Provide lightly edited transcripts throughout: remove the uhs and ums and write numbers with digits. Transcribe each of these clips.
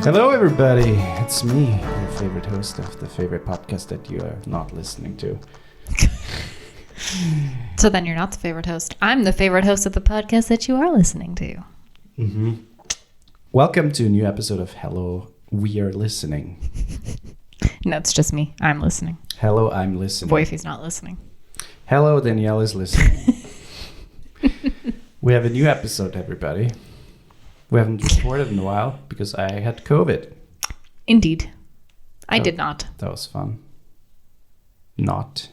Hello, everybody. It's me, your favorite host of the favorite podcast that you are not listening to. So then you're not the favorite host. I'm the favorite host of the podcast that you are listening to. Mm-hmm. Welcome to a new episode of Hello, We Are Listening. No, it's just me. I'm listening. Hello, I'm listening. Woifi's not listening. Hello, Danielle is listening. We have a new episode, everybody. We haven't recorded in a while because I had COVID. Indeed. I did not. That was fun. Not.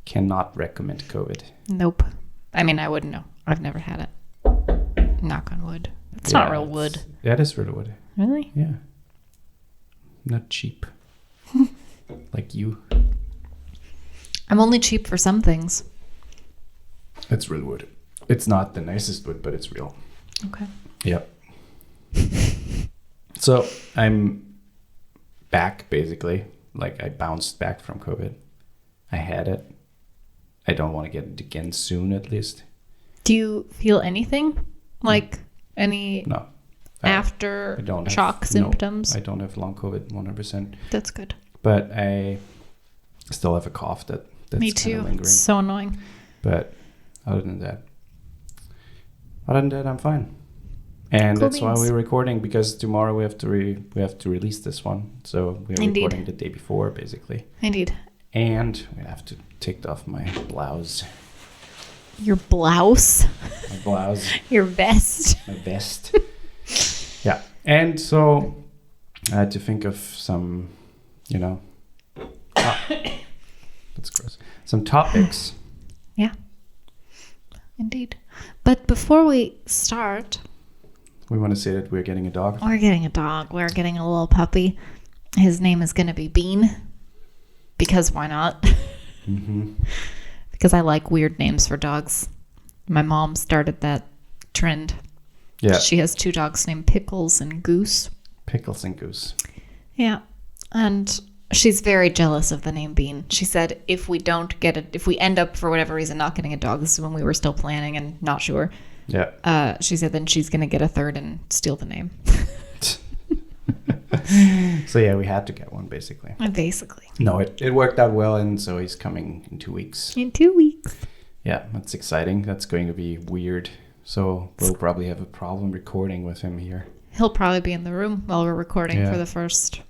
Cannot recommend COVID. Nope. I mean, I wouldn't know. I've never had it. Knock on wood. It's not real wood. Yeah, it is real wood. Really? Yeah. Not cheap. Like you. I'm only cheap for some things. It's real wood. It's not the nicest wood, but it's real. Okay. Yep. So I'm back, basically. Like, I bounced back from COVID. I had it. I don't want to get it again soon, at least. Do you feel anything? Like any No. after I don't shock have, symptoms? No, I don't have long COVID, 100%. That's good. But I still have a cough that's Me too. lingering. It's so annoying. But other than that, I'm fine. And Cool that's why we're recording, because tomorrow we have to release this one. So we're Indeed. recording the day before, basically. Indeed. And we have to take off my blouse. Your blouse? My blouse. Your vest? My vest. Yeah. And so I had to think of some, that's gross. Some topics. Yeah. Indeed. But before we start, We want to say that we're getting a dog. we're getting a dog. We're getting a little puppy. His name is going to be Bean. Because why not? Mm-hmm. Because I like weird names for dogs. My mom started that trend. Yeah. She has 2 dogs named Pickles and Goose. Pickles and Goose. Yeah. And she's very jealous of the name Bean. She said if we end up for whatever reason not getting a dog, this is when we were still planning and not sure. Yeah. She said then she's going to get a third and steal the name. So yeah, we had to get one, basically. Basically. No, it worked out well, and so he's coming in 2 weeks. In 2 weeks. Yeah, that's exciting. That's going to be weird. So we'll probably have a problem recording with him here. He'll probably be in the room while we're recording for the first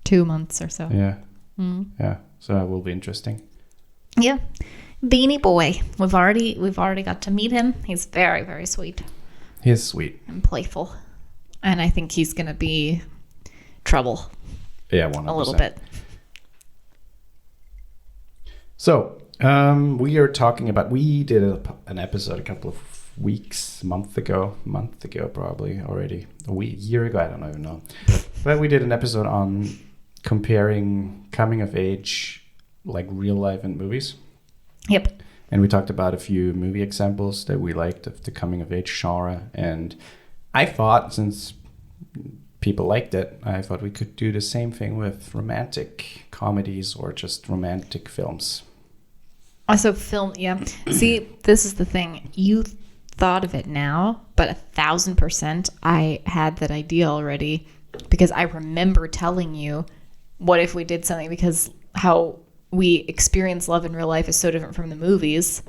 2 months or so. Yeah. Mm. Yeah. So that will be interesting. Yeah. Beanie boy. We've already got to meet him. He's very, very sweet He's sweet. and playful. And I think he's going to be trouble Yeah, 100%. a little bit. So we are talking about. We did an episode a couple of month ago probably already, year ago, I don't even know. But we did an episode on comparing coming of age, like real life and movies. Yep. And we talked about a few movie examples that we liked of the coming of age genre. And I thought, since people liked it, I thought we could do the same thing with romantic comedies or just romantic films. Also film, yeah. See, this is the thing. You thought of it now, but 1,000% I had that idea already, because I remember telling you, what if we did something, because how we experience love in real life is so different from the movies.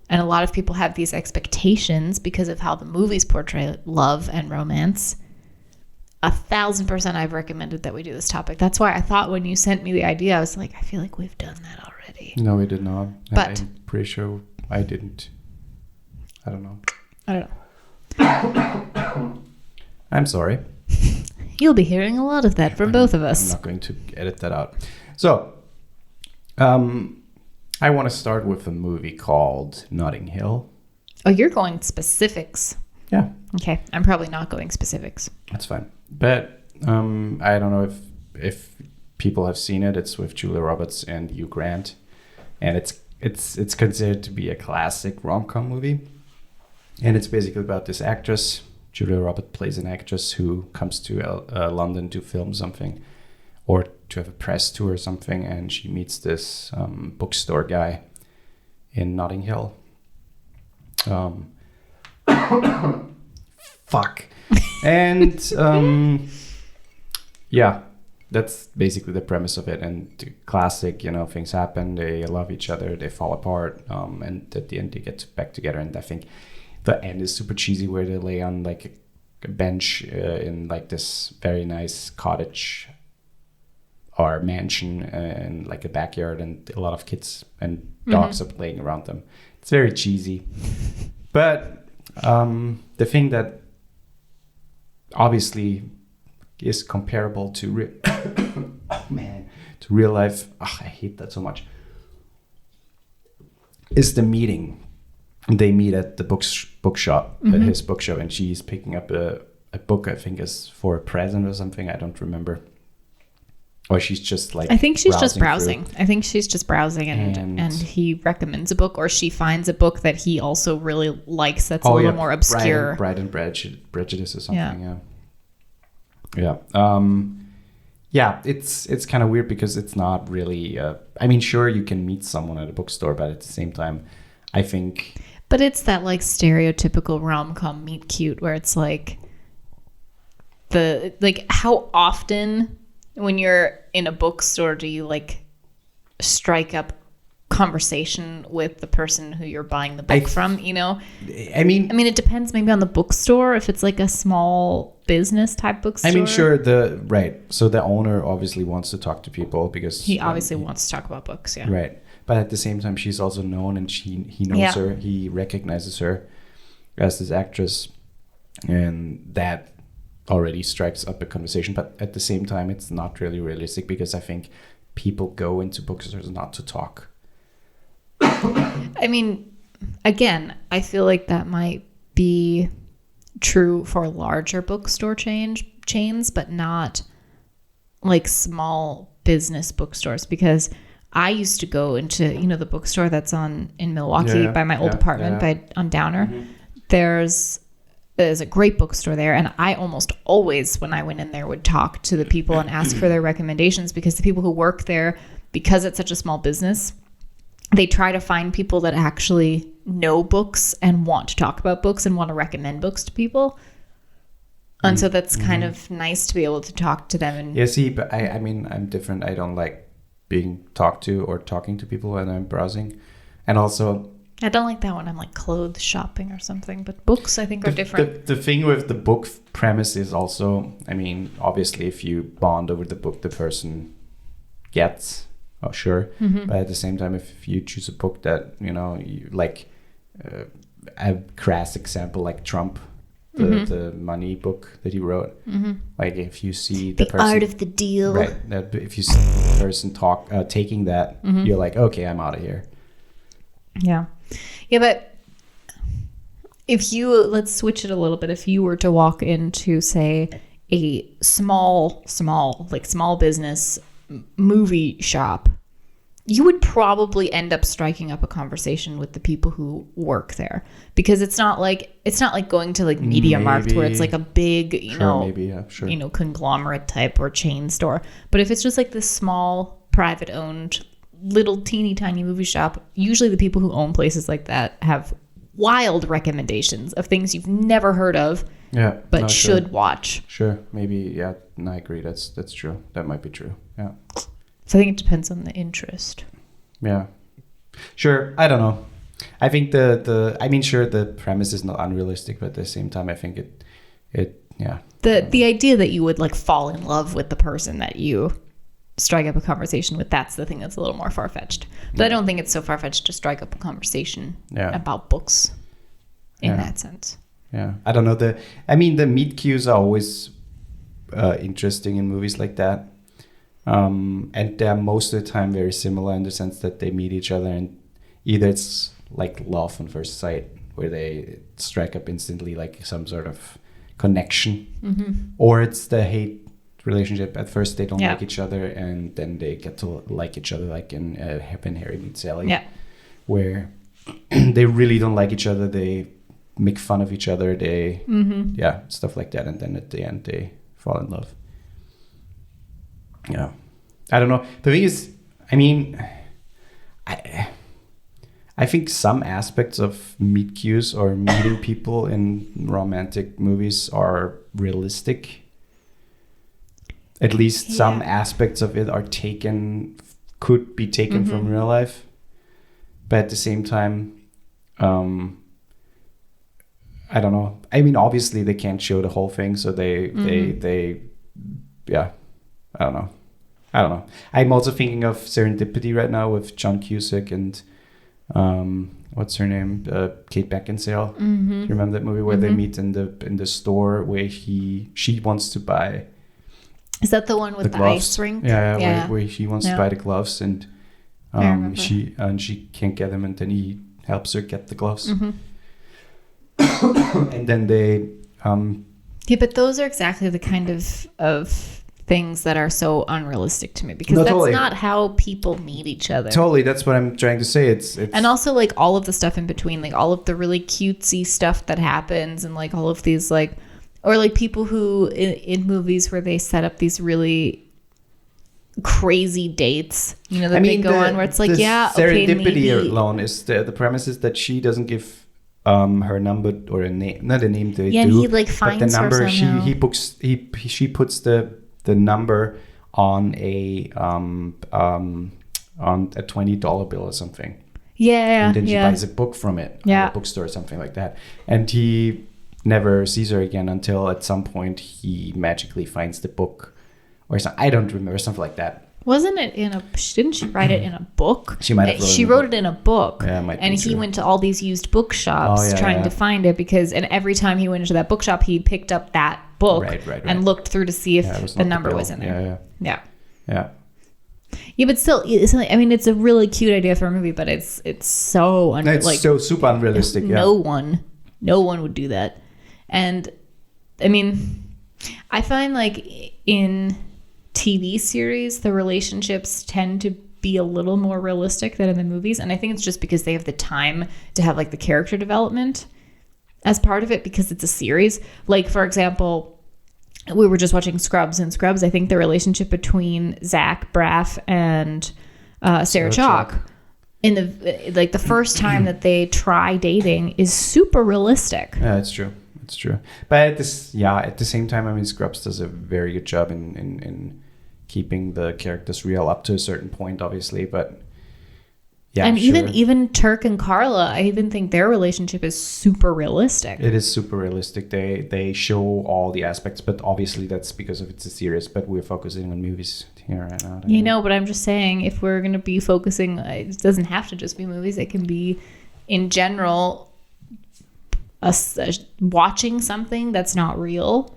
And a lot of people have these expectations because of how the movies portray love and romance. 1,000% I've recommended that we do this topic. That's why I thought when you sent me the idea, I was like, I feel like we've done that already. No, we did not. But I'm pretty sure I didn't. I don't know. I'm sorry. You'll be hearing a lot of that from both of I'm us. not going to edit that out. So, I want to start with a movie called Notting Hill. Oh, you're going specifics. Yeah, Okay, I'm probably not going specifics. that's fine. But I don't know if people have seen it. It's with Julia Roberts and Hugh Grant, and it's considered to be a classic rom-com movie. And it's basically about this actress. Julia Roberts plays an actress who comes to London to film something, or to have a press tour or something, and she meets this bookstore guy in Notting Hill. Fuck. And yeah, that's basically the premise of it. And the classic, things happen, they love each other, they fall apart, and at the end they get back together. And I think the end is super cheesy, where they lay on like a bench in like this very nice cottage or mansion in like a backyard, and a lot of kids and dogs are playing around them. It's very cheesy. But the thing that obviously is comparable to to real life, I hate that so much, is the meeting. They meet at the bookshop, at his bookshop, and she's picking up a book, I think is for a present or something, I don't remember. Or she's just like, I think she's just browsing browsing. I think she's just browsing, and he recommends a book, or she finds a book that he also really likes that's a little more obscure. Pride and Prejudice or something. Yeah. Yeah, it's kind of weird because it's not really. I mean, sure, you can meet someone at a bookstore, but at the same time, I think. But it's that like stereotypical rom-com meet cute, where it's like how often when you're in a bookstore do you like strike up conversation with the person who you're buying the book from, I mean it depends maybe on the bookstore, if it's like a small business type bookstore. I mean, sure, so the owner obviously wants to talk to people because he obviously wants to talk about books, yeah, right. But at the same time, she's also known, and he knows her, he recognizes her as this actress, and that already strikes up a conversation. But at the same time, it's not really realistic, because I think people go into bookstores not to talk. I mean, again, I feel like that might be true for larger bookstore chains, but not like small business bookstores, because I used to go into, the bookstore that's in Milwaukee by my old apartment on Downer. There's a great bookstore there, and I almost always, when I went in there, would talk to the people and ask for their recommendations, because the people who work there, because it's such a small business, they try to find people that actually know books and want to talk about books and want to recommend books to people. And so that's kind of nice to be able to talk to them. And but I mean, I'm different. I don't like being talked to or talking to people when I'm browsing. And also, I don't like that when I'm like clothes shopping or something, but books I think are different. The thing with the book premise is also, I mean, obviously if you bond over the book, the person gets, sure. But at the same time, if you choose a book that, you like, a crass example like Trump, the money book that he wrote, like if you see the person, art of the deal, right? That if you see the person taking that, you're like, okay, I'm out of here. Yeah, but let's switch it a little bit. If you were to walk into, say, a small business movie shop, you would probably end up striking up a conversation with the people who work there, because it's not like going to like Media Markt, where it's like a big, conglomerate type or chain store. But if it's just like this small, private owned, little teeny tiny movie shop, usually the people who own places like that have wild recommendations of things you've never heard of, but should watch. Sure, maybe, yeah. No, I agree. That's true. That might be true. Yeah. So I think it depends on the interest. Yeah. Sure. I don't know. I think the premise is not unrealistic, but at the same time, I think it The idea that you would like fall in love with the person that you strike up a conversation with, that's the thing that's a little more far-fetched. But I don't think it's so far-fetched to strike up a conversation about books in that sense. Yeah. I don't know. The meet cues are always interesting in movies like that. And they're most of the time very similar in the sense that they meet each other, and either it's like love on first sight, where they strike up instantly like some sort of connection, or it's the hate relationship. At first they don't like each other, and then they get to like each other, like in When Harry Meets Sally, where they really don't like each other, they make fun of each other, they stuff like that, and then at the end they fall in love. Yeah, I don't know. The thing is, I mean, I think some aspects of meet cutes or meeting people in romantic movies are realistic. At least some aspects of it could be taken from real life. But at the same time, I don't know. I mean, obviously they can't show the whole thing, so they I don't know. I'm also thinking of Serendipity right now with John Cusack and what's her name? Kate Beckinsale. Mm-hmm. Do you remember that movie where they meet in the store where she wants to buy? Is that the one with the ice rink? Yeah. Where she wants to buy the gloves and she can't get them, and then he helps her get the gloves. Mm-hmm. And then they but those are exactly the kind of things that are so unrealistic to me, because that's totally. not how people meet each other. Totally, that's what I'm trying to say. It's and also like all of the stuff in between, like all of the really cutesy stuff that happens, and like all of these like, or like people who in movies where they set up these really crazy dates, you know, that they go on where it's like, Serendipity alone is the premise is that she doesn't give her number or a name, not a name they do. And he like finds but the number her somehow. she puts the number on a $20 bill or something. Yeah. And then she buys a book from it at a bookstore or something like that. And he never sees her again until at some point he magically finds the book or something. I don't remember, something like that. Wasn't it didn't she write it in a book? She might have wrote it in a book. Yeah, and he went to all these used bookshops trying to find it, and every time he went into that bookshop, he picked up that book and looked through to see if the number was in there. Yeah, but still, I mean, it's a really cute idea for a movie, but it's so so super unrealistic. No one would do that. And I mean, I find like in TV series, the relationships tend to be a little more realistic than in the movies. And I think it's just because they have the time to have like the character development as part of it, because it's a series. Like, for example, we were just watching Scrubs, and Scrubs, I think the relationship between Zach Braff and Sarah Chalke in the first time that they try dating is super realistic. Yeah, it's true. It's true. But at the same time, I mean, Scrubs does a very good job in keeping the characters real up to a certain point, obviously. But yeah, and even Turk and Carla, I even think their relationship is super realistic. It is super realistic. They show all the aspects, but obviously that's because of it's a series. But we're focusing on movies here right now. But I'm just saying, if we're going to be focusing, it doesn't have to just be movies. It can be, in general, watching something that's not real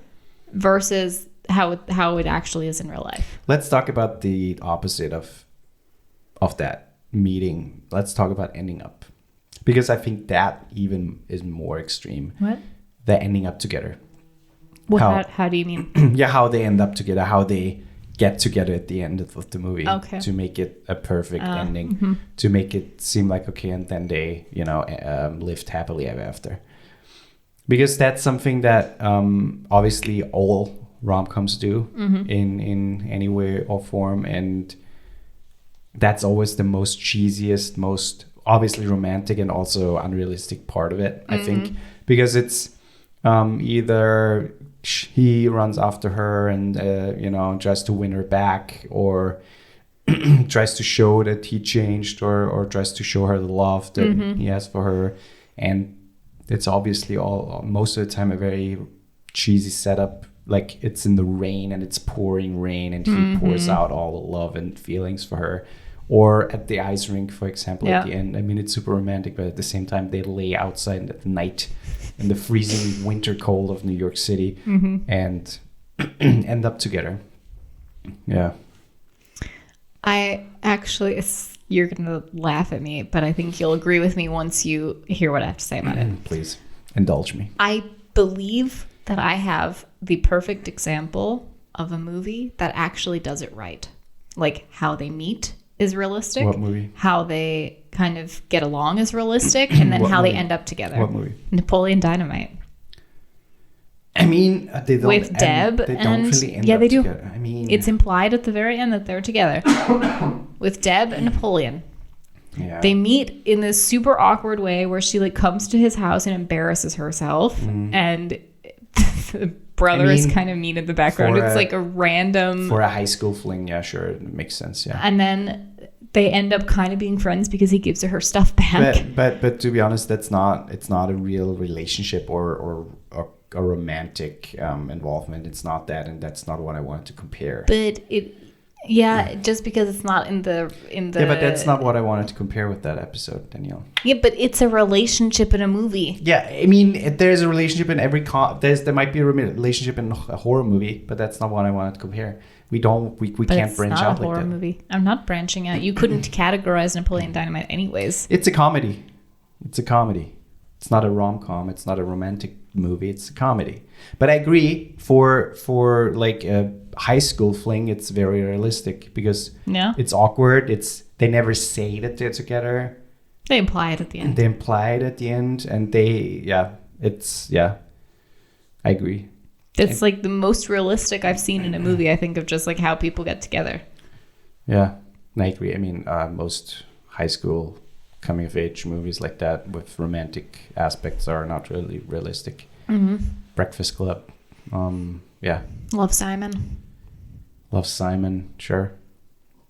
versus how it actually is in real life. Let's talk about the opposite of that meeting. Let's talk about ending up, because I think that even is more extreme. What? The ending up together. How do you mean? Yeah, how they end up together, how they get together at the end of the movie, to make it a perfect ending, to make it seem like okay, and then they lived happily ever after. Because that's something that obviously all rom-coms do in any way or form, and that's always the most cheesiest, most obviously romantic and also unrealistic part of it, I think, because it's either he runs after her and tries to win her back, or tries to show that he changed, or tries to show her the love that he has for her, and it's obviously all most of the time a very cheesy setup. Like, it's in the rain and it's pouring rain, and he pours out all the love and feelings for her. Or at the ice rink, for example, at the end. I mean, it's super romantic, but at the same time, they lay outside at night in the freezing winter cold of New York City and end up together. Yeah. I actually, you're going to laugh at me, but I think you'll agree with me once you hear what I have to say about it. Please, indulge me. I believe that I have the perfect example of a movie that actually does it right. Like, how they meet is realistic. What movie? How they kind of get along is realistic, and then how they end up together. What movie? Napoleon Dynamite. I mean, they don't. With Deb, they don't really end yeah, up they do. Together. I mean, it's implied at the very end that they're together with Deb and Napoleon. Yeah. They meet in this super awkward way where she like comes to his house and embarrasses herself, and the brother is kind of mean in the background. It's like a random for a high school fling. Yeah, sure, it makes sense. Yeah, and then they end up kind of being friends because he gives her stuff back. But to be honest, it's not a real relationship or a romantic involvement. It's not that, and that's not what I wanted to compare. But just because it's not in the Yeah, but that's not what I wanted to compare with that episode, Danielle. Yeah, but it's a relationship in a movie. Yeah, I mean, there's a relationship in every there might be a relationship in a horror movie, but that's not what I wanted to compare. We can't branch out like that. It's not a horror movie. I'm not branching out. You couldn't categorize Napoleon Dynamite anyways. It's a comedy. It's not a rom-com. It's not a romantic movie. It's a comedy. But I agree, for like a high school fling, it's very realistic because it's awkward. They never say that they're together. They imply it at the end. And I agree. It's like the most realistic I've seen in a movie, I think, of just like how people get together. Yeah, I agree. I mean, most high school coming of age movies like that with romantic aspects are not really realistic. Mm-hmm. Breakfast Club. Love, Simon. Sure.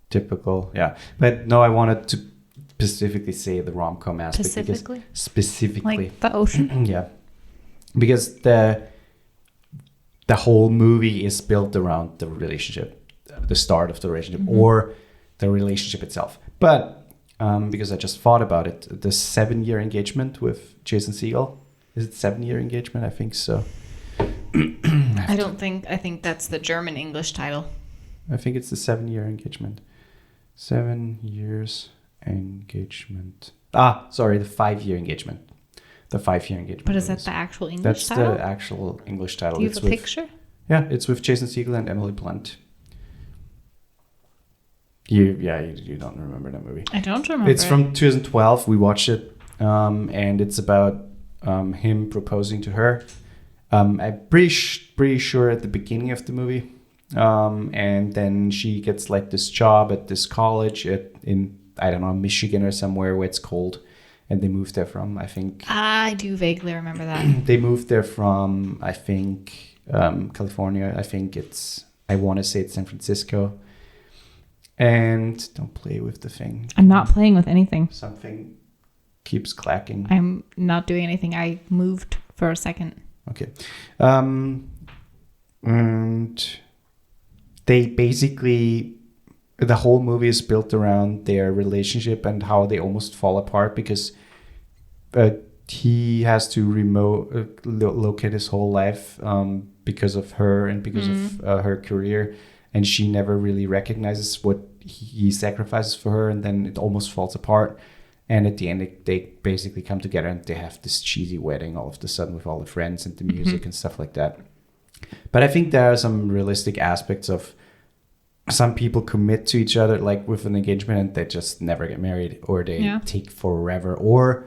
Typical. Yeah. But no, I wanted to specifically say the rom-com aspect. Specifically? Like the ocean? Yeah. Because the whole movie is built around the relationship, the start of the relationship, or the relationship itself. But because I just thought about it, the 7-year engagement with Jason Segel, is it 7-year engagement? I think so. I think that's the German English title. I think it's the 7-year engagement. 7 years engagement. Sorry, the 5-year engagement. The 5-year engagement. But is that the actual English title? That's the actual English title. Do you have a picture? Yeah, it's with Jason Segel and Emily Blunt. You don't remember that movie. I don't remember. It's from 2012. We watched it, and it's about him proposing to her. I'm pretty sure at the beginning of the movie, and then she gets like this job at this college in I don't know, Michigan or somewhere where it's cold, and they moved there from, I think. I do vaguely remember that. They moved there from, I think, California. I want to say it's San Francisco. And don't play with the thing. I'm not playing with anything. Something keeps clacking. I'm not doing anything. I moved for a second. Okay. And they basically, the whole movie is built around their relationship and how they almost fall apart because he has to locate his whole life because of her and because of her career. And she never really recognizes what he sacrifices for her, and then it almost falls apart. And at the end, they basically come together and they have this cheesy wedding all of a sudden with all the friends and the music and stuff like that. But I think there are some realistic aspects of some people commit to each other, like with an engagement, and they just never get married, or they take forever, or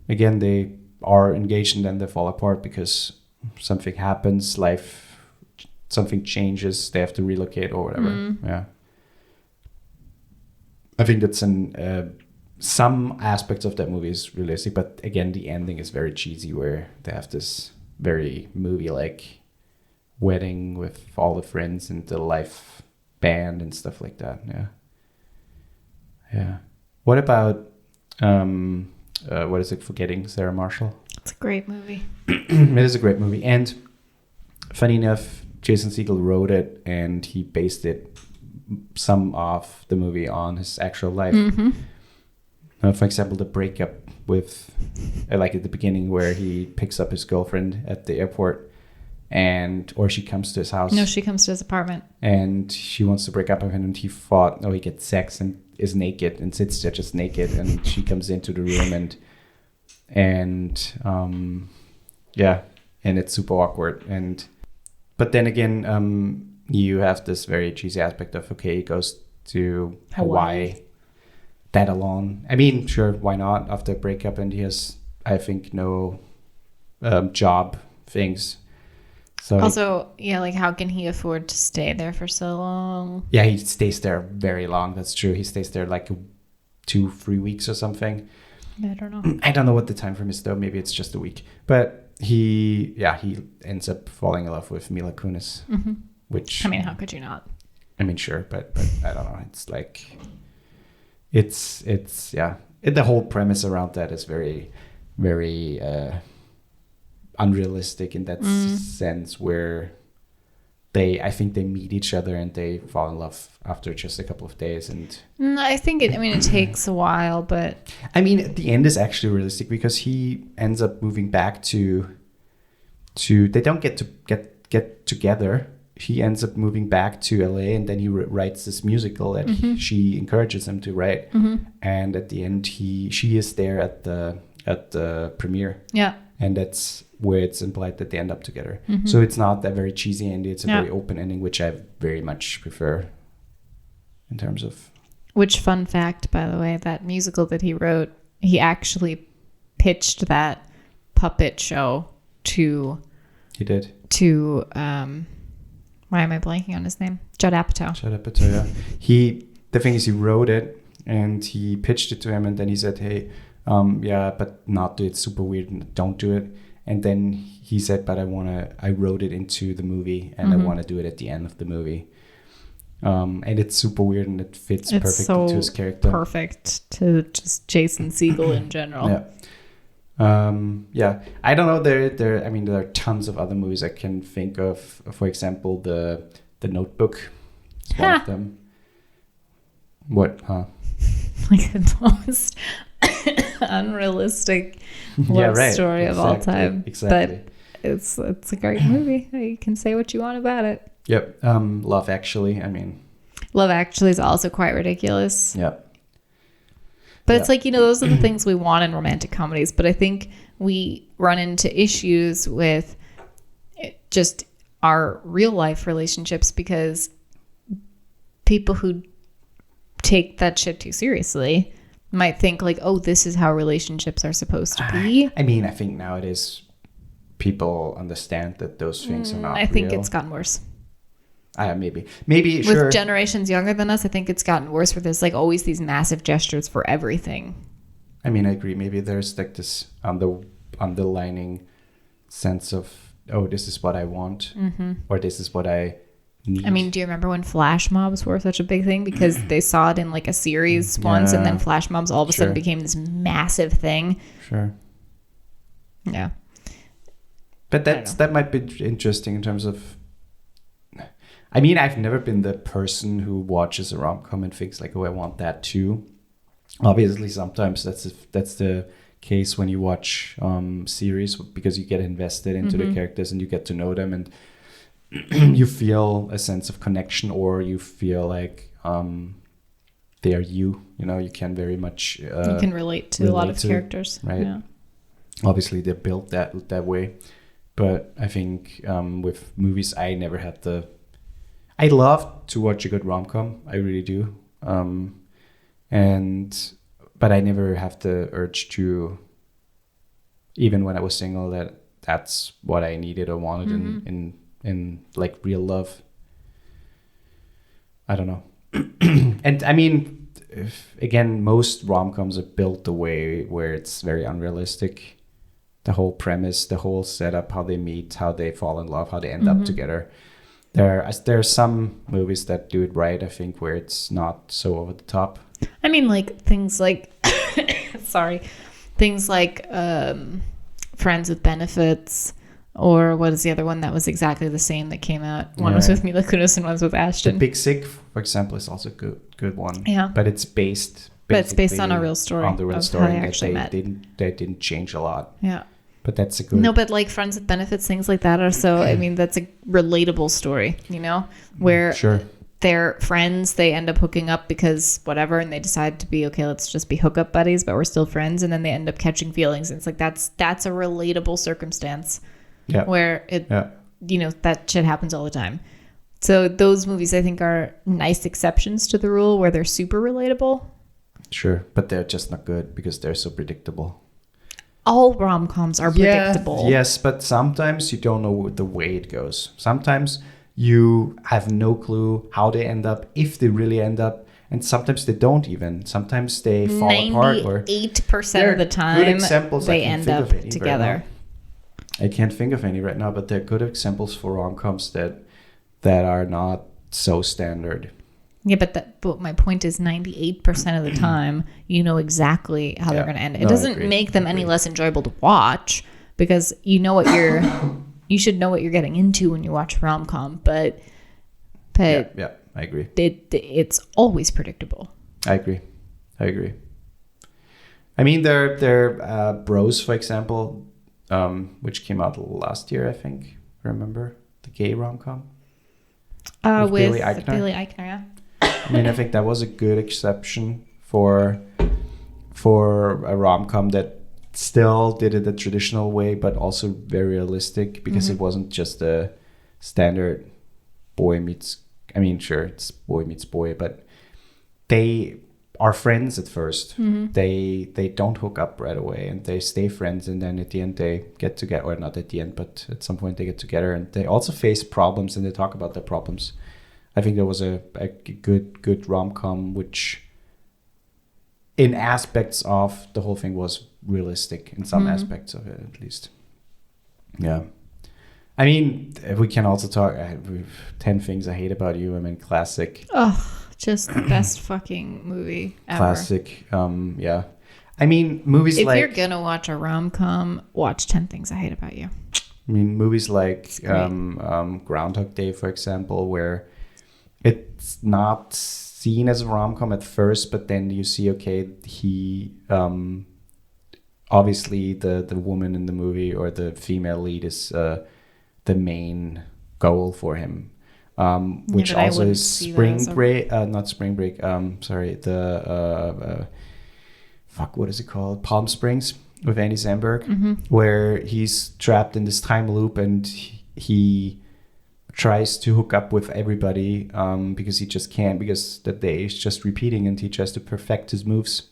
again, they are engaged and then they fall apart because something happens, something changes, they have to relocate or whatever. Yeah, I think that's some aspects of that movie is realistic, but again, the ending is very cheesy, where they have this very movie-like wedding with all the friends and the live band and stuff like that. Yeah. What about what is it? Forgetting Sarah Marshall. It's a great movie. It is a great movie, and funny enough, Jason Segel wrote it and he based some of the movie on his actual life. For example, the breakup with, like at the beginning where he picks up his girlfriend at the airport or she comes to his house. No, she comes to his apartment. And she wants to break up with him and he gets sex and is naked and sits there just naked and she comes into the room and it's super awkward. But then again, you have this very cheesy aspect of, okay, he goes to Hawaii. That alone. I mean, sure, why not? After a breakup, and he has, I think, no job things. So also, like how can he afford to stay there for so long? Yeah, he stays there very long. That's true. He stays there like 2-3 weeks or something. I don't know. I don't know what the time frame is though. Maybe it's just a week. But he ends up falling in love with Mila Kunis, which, I mean, how could you not? I mean, sure, but I don't know. It's like, it's the whole premise around that is very, very unrealistic in that sense, where I think they meet each other and they fall in love after just a couple of days. And I think it takes a while, but I mean, at the end is actually realistic because he ends up moving back to they don't get together. He ends up moving back to LA, and then he writes this musical that she encourages him to write. And at the end, she is there at the premiere. Yeah. And that's where it's implied that they end up together. So it's not that very cheesy ending. It's a very open ending, which I very much prefer in terms of... Which, fun fact, by the way, that musical that he wrote, he actually pitched that puppet show to... He did? To... why am I blanking on his name? Judd Apatow. Judd Apatow, yeah. The thing is, he wrote it and he pitched it to him, and then he said, hey, but not do it, super weird, and don't do it. And then he said, but I wrote it into the movie, and I want to do it at the end of the movie. And it's super weird, and it fits perfectly to his character. Perfect to just Jason Segel in general. Yeah. I don't know. There are tons of other movies I can think of. For example, the Notebook is one of them. What? Huh? Like the most unrealistic love story of all time. Exactly. But it's a great movie. You can say what you want about it. Yep. Love Actually. Love Actually is also quite ridiculous. Yep. But it's like, those are the things we want in romantic comedies. But I think we run into issues with just our real life relationships because people who take that shit too seriously might think like, oh, this is how relationships are supposed to be. I think nowadays people understand that those things are not I think real. It's gotten worse. Maybe with sure. generations younger than us, I think it's gotten worse where there's like always these massive gestures for everything. I agree. Maybe there's like this underlining sense of, oh, this is what I want, or this is what I need. Do you remember when flash mobs were such a big thing because they saw it in like a series once, and then flash mobs all of a sudden became this massive thing? Sure. Yeah. But that might be interesting in terms of... I've never been the person who watches a rom-com and thinks like, oh, I want that too. Obviously, sometimes that's the case when you watch series because you get invested into the characters and you get to know them, and you feel a sense of connection, or you feel like they are you. You can very much... you can relate to a lot of characters. Right. Yeah. Obviously, they're built that way. But I think with movies, I never had the... I love to watch a good rom-com. I really do. But I never have the urge to, even when I was single, that's what I needed or wanted in like real love. I don't know. And again, most rom-coms are built the way where it's very unrealistic. The whole premise, the whole setup, how they meet, how they fall in love, how they end up together. There are some movies that do it right, I think, where it's not so over the top. Like things like, Friends with Benefits, or what is the other one that was exactly the same that came out? One was with Mila Kunis and one was with Ashton. The Big Sick, for example, is also a good one. Yeah. But it's based on a real story. On the real story. How they actually met. They didn't change a lot. Yeah. But that's a good... No, but like Friends with Benefits, things like that are so... that's a relatable story, where they're friends, they end up hooking up because whatever, and they decide to be, okay, let's just be hookup buddies, but we're still friends, and then they end up catching feelings. And it's like, that's a relatable circumstance where that shit happens all the time. So those movies, I think, are nice exceptions to the rule where they're super relatable. Sure, but they're just not good because they're so predictable. All rom-coms are predictable. Yes, but sometimes you don't know the way it goes. Sometimes you have no clue how they end up, if they really end up. and sometimes they don't even. Sometimes they fall apart. Or 98% of the time, good examples they end up together. I can't think of any right now, but they're good examples for rom-coms that are not so standard. Yeah, but my point is 98% of the time, you know exactly how they're going to end. It doesn't make them any less enjoyable to watch because you know what you should know what you're getting into when you watch a rom-com. But yeah, I agree. It's always predictable. I agree. I mean, there Bros, for example, which came out last year, I think. Remember the gay rom-com? With Billy Eichner, yeah. I mean, I think that was a good exception for a rom-com that still did it the traditional way, but also very realistic because it wasn't just a standard boy meets. I mean, sure, it's boy meets boy, but they are friends at first. They don't hook up right away, and they stay friends, and then at the end they get together, or not at the end, but at some point they get together, and they also face problems, and they talk about their problems. I think there was a good rom-com, which in aspects of the whole thing was realistic in some aspects of it, at least. Yeah. I mean, we can also talk 10 Things I Hate About You. I mean, classic. Oh, just the best fucking movie ever. Classic. Yeah. I mean, movies if like... you're going to watch a rom-com, watch 10 Things I Hate About You. I mean, movies like Groundhog Day, for example, where it's not seen as a rom-com at first, but then you see, okay, he obviously the woman in the movie or the female lead is the main goal for him, which also is Spring Break, not Spring Break. Sorry, the what is it called? Palm Springs with Andy Samberg, where he's trapped in this time loop and he tries to hook up with everybody because he just can't, because the day is just repeating and he tries to perfect his moves,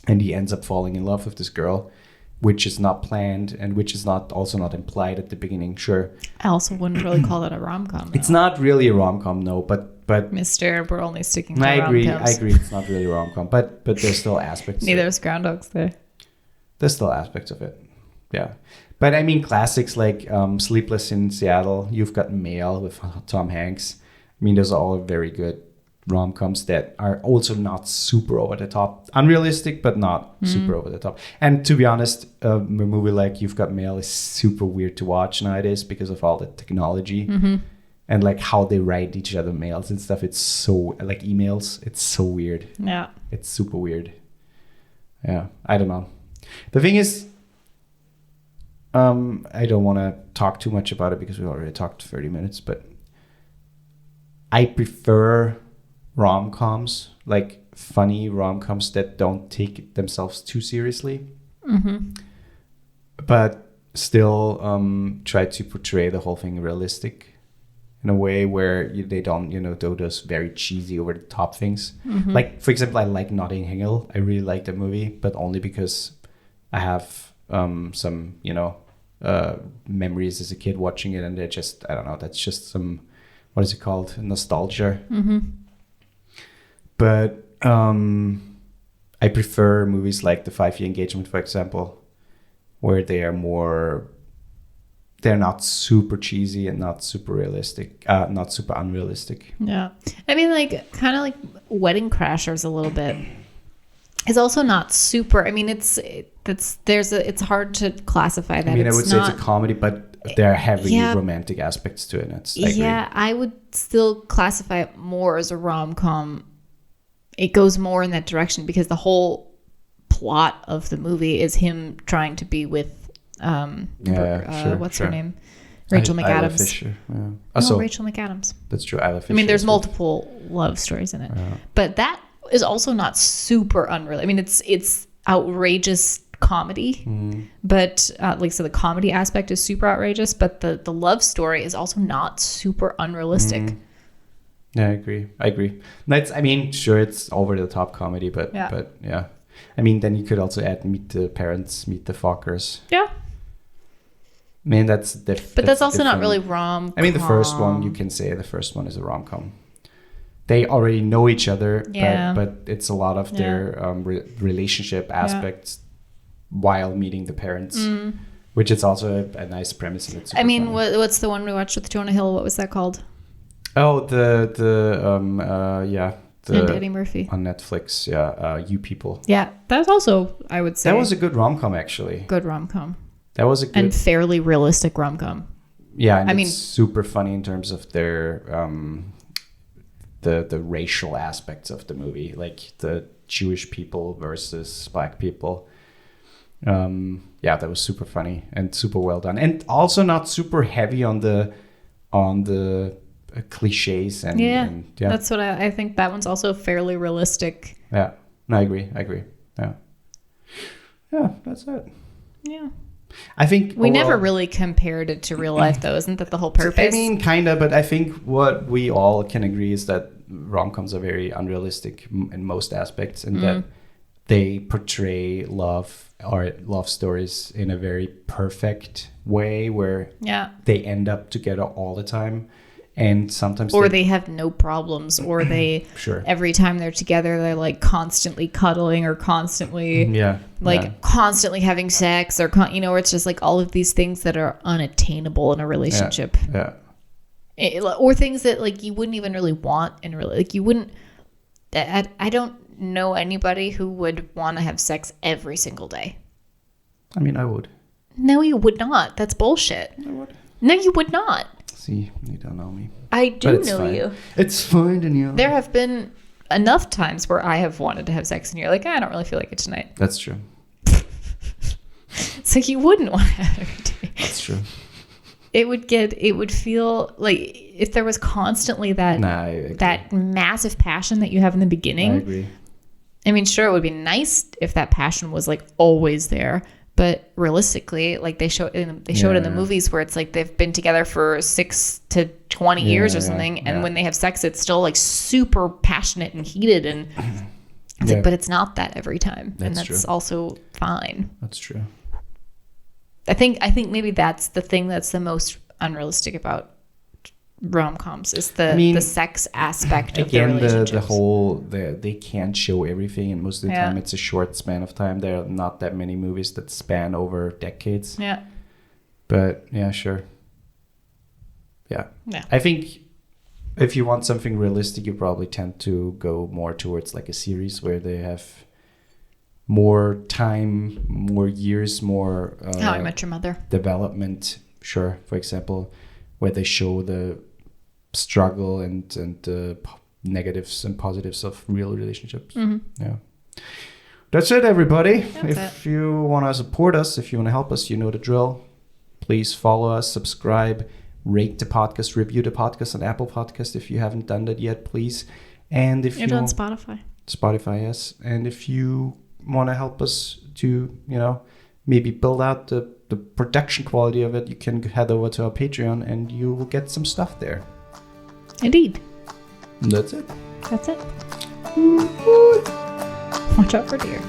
and he ends up falling in love with this girl, which is not planned and which is not implied at the beginning. Sure, I also wouldn't really call it a rom-com. It's not really a rom-com, no, but Mister, we're only sticking to I agree. rom-coms. I agree. It's not really a rom-com, but there's still aspects. Neither is Groundhog's Day. There's still aspects of it. Yeah. But I mean, classics like Sleepless in Seattle, You've Got Mail with Tom Hanks. I mean, those are all very good rom-coms that are also not super over the top. Unrealistic, but not super over the top. And to be honest, a movie like You've Got Mail is super weird to watch nowadays because of all the technology and like how they write each other mails and stuff. It's so, like emails, it's so weird. Yeah. It's super weird. Yeah, I don't know. The thing is, I don't want to talk too much about it because we already talked 30 minutes, but I prefer rom-coms, like funny rom-coms that don't take themselves too seriously, but still try to portray the whole thing realistic in a way where they don't, do those very cheesy over the top things. Like, for example, I like Notting Hill. I really like that movie, but only because I have some, memories as a kid watching it, and they're just, I don't know, that's just some, what is it called? Nostalgia. But I prefer movies like The 5-Year Engagement, for example, where they're not super cheesy and not super realistic, not super unrealistic. Yeah. I mean, like, kind of like Wedding Crashers a little bit. It's also not super. I mean, it's hard to classify that. I mean, I would say it's a comedy, but there are heavy romantic aspects to it. I would still classify it more as a rom-com. It goes more in that direction because the whole plot of the movie is him trying to be with what's her name? Rachel McAdams. Isla Fisher. Yeah. Rachel McAdams. That's true. Isla Fisher. I mean, there's multiple love stories in it, but that is also not super unreal. I mean, it's outrageous comedy, but so the comedy aspect is super outrageous, but the love story is also not super unrealistic. Yeah, I agree. That's, I mean, sure, it's over the top comedy, but yeah. I mean, then you could also add Meet the Parents, Meet the Fockers. Yeah. I mean, that's also not really rom-com. I mean, the first one, you can say the first one is a rom-com. they already know each other, Yeah. but it's a lot of their relationship aspects while meeting the parents, which is also a nice premise. And it's I mean, funny. what's the one we watched with Jonah Hill? What was that called? Oh, the And Eddie Murphy. on Netflix. You People. Yeah, that's also, I would say, That was a good rom-com, actually. good rom-com. That was a good And fairly realistic rom-com. Yeah, and I it's mean, super funny in terms of their the racial aspects of the movie, like the Jewish people versus Black people. That was super funny and super well done, and also not super heavy on the cliches and that's what I think. That one's also fairly realistic. Yeah, no, I agree. Yeah, that's it. Yeah. I think we never really compared it to real life, though. Isn't that the whole purpose? I mean, kind of, but I think what we all can agree is that rom-coms are very unrealistic in most aspects, and that they portray love or love stories in a very perfect way where they end up together all the time. And sometimes they have no problems, or they every time they're together they're like constantly cuddling or constantly constantly having sex or or it's just like all of these things that are unattainable in a relationship. Or things that like you wouldn't even really want in like you wouldn't. I don't know anybody who would want to have sex every single day. I mean, I would. No, you would not. That's bullshit. I would. No, you would not. See, you don't know me. I do know you. It's fine, Danielle. There have been enough times where I have wanted to have sex and you're like, I don't really feel like it tonight. That's true. So you wouldn't want to have it every day. That's true. It would feel like if there was constantly that massive passion that you have in the beginning. I agree. I mean, sure, it would be nice if that passion was like always there. But realistically, like they show it in the movies where it's like they've been together for 6 to 20 years or something, and when they have sex, it's still like super passionate and heated, and it's like, but it's not that every time, and that's also fine. That's true. I think maybe that's the thing that's the most unrealistic about rom-coms is the sex aspect of the relationships. They can't show everything, and most of the time it's a short span of time. There are not that many movies that span over decades. Yeah. But sure. Yeah. I think if you want something realistic, you probably tend to go more towards like a series where they have more time, more years, more How I Met Your Mother development. Sure, for example, where they show the struggle and the negatives and positives of real relationships. Yeah, that's it, everybody. If you want to support us, if you want to help us, you know the drill. Please follow us, subscribe, rate the podcast, review the podcast on Apple Podcast if you haven't done that yet, please. And if you're on Spotify, yes. And if you want to help us to maybe build out the production quality of it, you can head over to our Patreon and you will get some stuff there. Indeed. That's it. Watch out for deer.